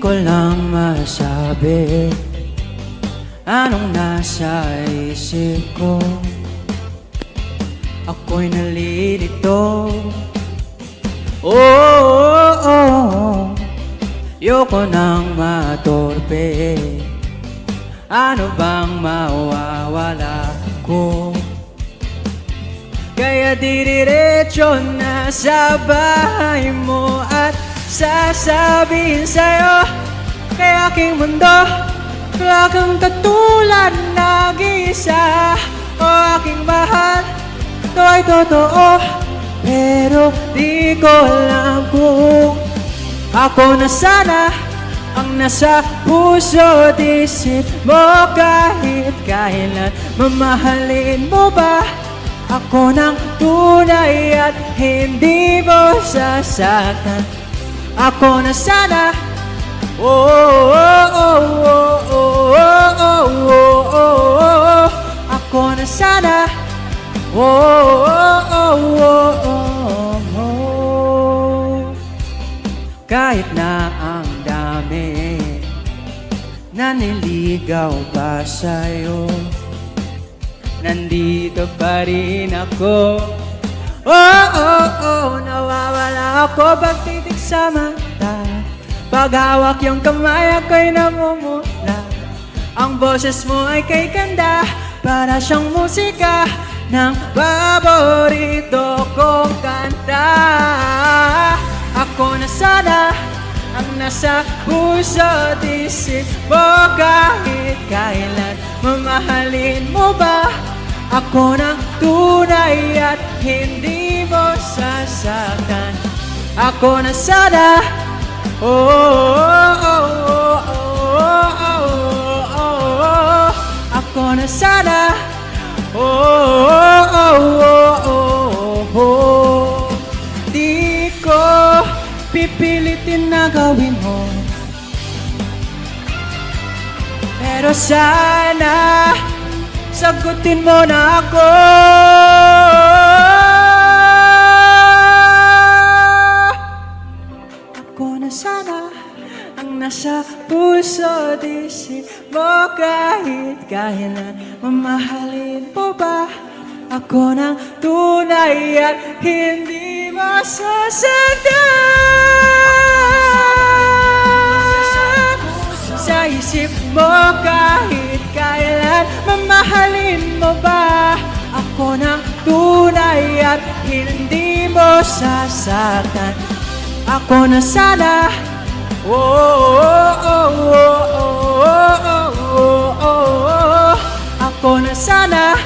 ko lang masabi anong nasa isip ko. Ako'y nalilito. Yoko nang matorpe. Ano bang mawawala ko? Kaya diretso na sa bahay mo at sasabihin sa'yo kay aking mundo, wala kang katulad, nag-iisa. O aking mahal, ito ay totoo, pero di ko alam kung ako na sana ang nasa puso at isip mo. Kahit kailan, mamahalin mo ba ako ng tunay at hindi mo sasaktan? Ako na sana, ako na sana, kahit na ang dami naniligaw pa sa'yo, nandito pa rin ako. Nawawala ako pagtitig sa mata. Paghawak yung kamay ako'y namumula. Ang boses mo ay kay ganda, para siyang musika ng paborito kong kanta. Ako na sana ang nasa puso at isip mo. Kahit kailan, mamahalin mo ba ako ng tunay at hindi mo sasaktan? Ako na sana, ako na sana, di ko pipilitin na gawin mo, pero sana sagutin mo na ako. Ako na sana ang nasa puso at isip mo. Kahit kailan, mamahalin mo ba ako ng tunay at hindi mo sasaktan? Sa isip mo kahit kailan, mamahalin mo ba ako ng tunay at hindi mo sasaktan? Ako na sana, ako na sana,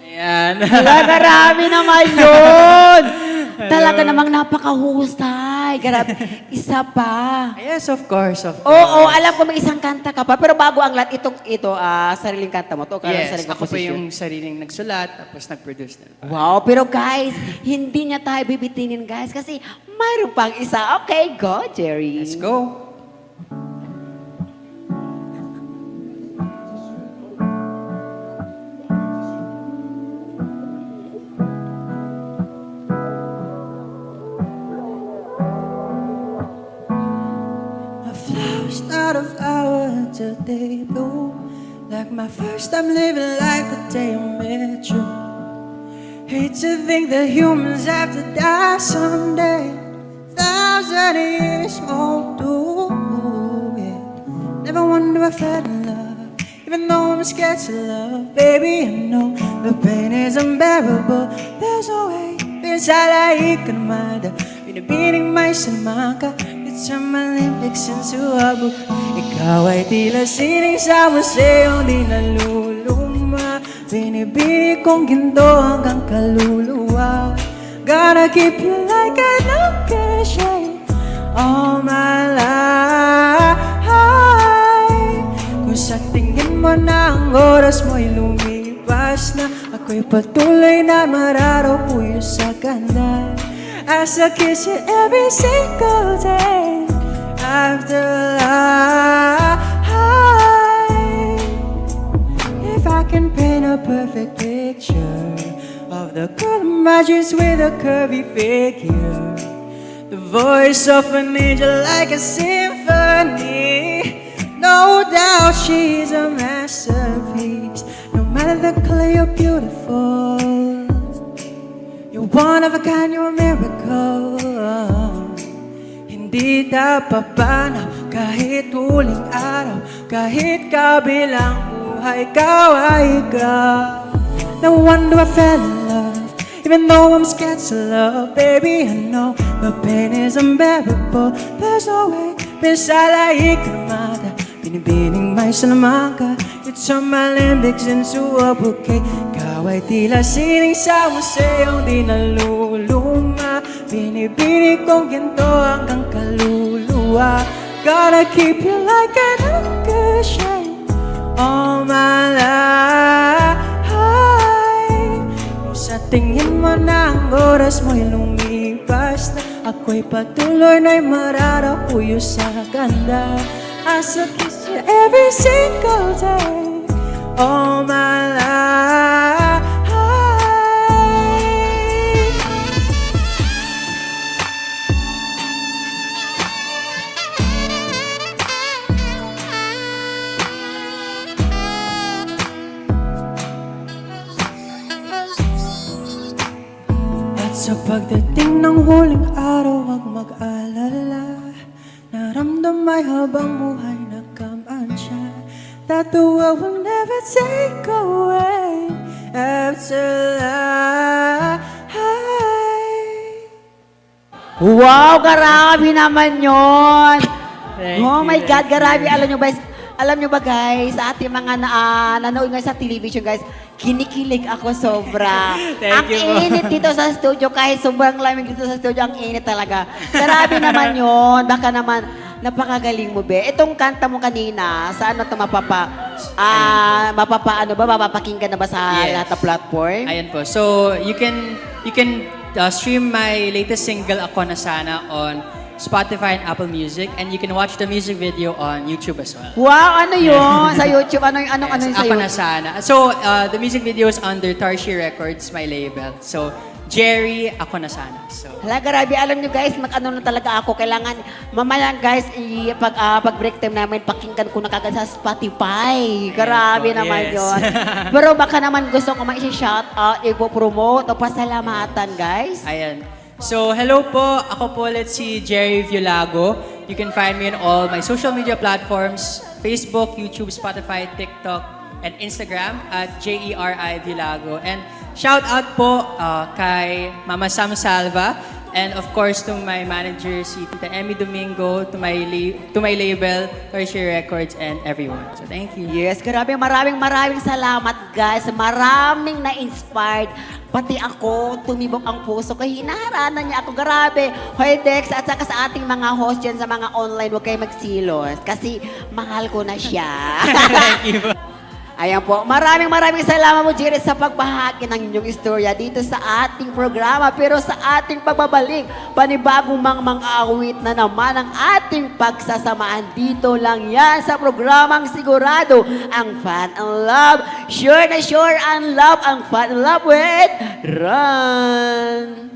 ayan. Marami naman yun. Talaga namang napakahusay. Grabe. Isa pa. Yes, of course, of course. Oo, alam ko may isang kanta ka pa. Pero bago ang lahat, sariling kanta mo. Yes, sariling ako pa composition. yung sariling nagsulat, tapos nag-produce na. Wow, pero guys, hindi niya tayo bibitinin, guys. Kasi mayroon pang isa. Okay, go, Jerry. Let's go. Start a flower until they bloom. Like my first time living life the day I met you. Hate to think that humans have to die someday. 1,000 years won't do it. Never wonder if I fell in love, even though I'm scared to love. Baby, I know the pain is unbearable. There's no way, pinsalay ka naman. Binibining may salma ka. Turn my lips into a book. Ikaw ay tila sining sa museong di naluluma. Binibini kong ginto hanggang kaluluwa. Gotta keep you like an occasion all my life. Kung sa tingin mo na ang oras mo'y lumipas na, ako'y patuloy na mararapuyo sa ganda. As I kiss you every single day after life. If I can paint a perfect picture of the girl in my dreams with a curvy figure, the voice of an angel like a symphony. No doubt she's a masterpiece. No matter the color, you're beautiful. You're one of a kind, you're a miracle. Hindi papapanaw kahit huling araw, kahit kabilang buhay, ikaw ay ikaw. No wonder I fell in love, even though I'm scared to love. Baby, I know the pain is unbearable. There's no way, pinsalay ka na mata. Binibining may salamangka. You turn my limbics into a bouquet. Ikaw ay tila sining sa museyong di naluluma. Binibining kong ginto hanggang kaluluwa. Gotta keep you like an anchor shade all my life. Kung sa tingin mo na ang oras mo'y lumipas na, ako'y patuloy na'y mararapuyo sa ganda. I still kiss you every single day, all my life. At sa pagdating ng huling araw, huwag mag-alala. Naramdamay habang buhay na kamansya, that the world will never take away after life. Wow, grabe naman yon. Thank Oh you, my God, thank grabe. you. Alam nyo ba guys, sa ating mga nanood ngayon sa television guys, kinikilig ako sobra. Thank Ang you po. init dito sa studio, kahit sobrang lamig dito sa studio, ang init talaga. Grabe naman yon. Baka naman, napakagaling mo be. Itong kanta mo kanina, sa ano ito mapapakinggan na ba sa Yes. lahat ng platform? Ayan po. So, you can stream my latest single, Ako Na Sana, on Spotify and Apple Music, and you can watch the music video on YouTube as well. Wow, ano yun? Sa YouTube? Anong sa Ako Na YouTube? Sana. So, the music video is under Tarshi Records, my label. So, Jerry, Ako Na Sana. So, Hala, grabe. Alam nyo guys, mag-ano na talaga ako. Kailangan, mamaya guys, pag-break time namin, pakinggan ko na kagad sa Spotify. Grabe Yes po, naman yes. yon. Pero baka naman gusto ko ma-shout out, ipo-promote o pasalamatan guys. ayan. So, hello po. Ako po ulit si Jerry Violago. You can find me on all my social media platforms, Facebook, YouTube, Spotify, TikTok, and Instagram at JERI Violago. And shout out po kay Mama Sam Salva, and of course to my manager, si Tita Emmy Domingo, to my label, Tertiary Records, and everyone. So, thank you. Yes, grabe. Maraming salamat guys. Maraming na-inspired. Pati ako, tumibok ang puso ko. Hinaharana niya ako. Grabe. Hoy, Dex, at saka sa ating mga host dyan sa mga online, huwag kayo magsilos. Kasi mahal ko na siya. Thank you po. Ayan po. Maraming salamat mo, Jerry, sa pagbahagi ng inyong istorya dito sa ating programa. Pero sa ating pagbabalik, panibagong mga awit na naman ang ating pagsasamaan. Dito lang yan sa programang sigurado ang Fun and Love. Sure na sure ang love, ang Fun and Love with Ron.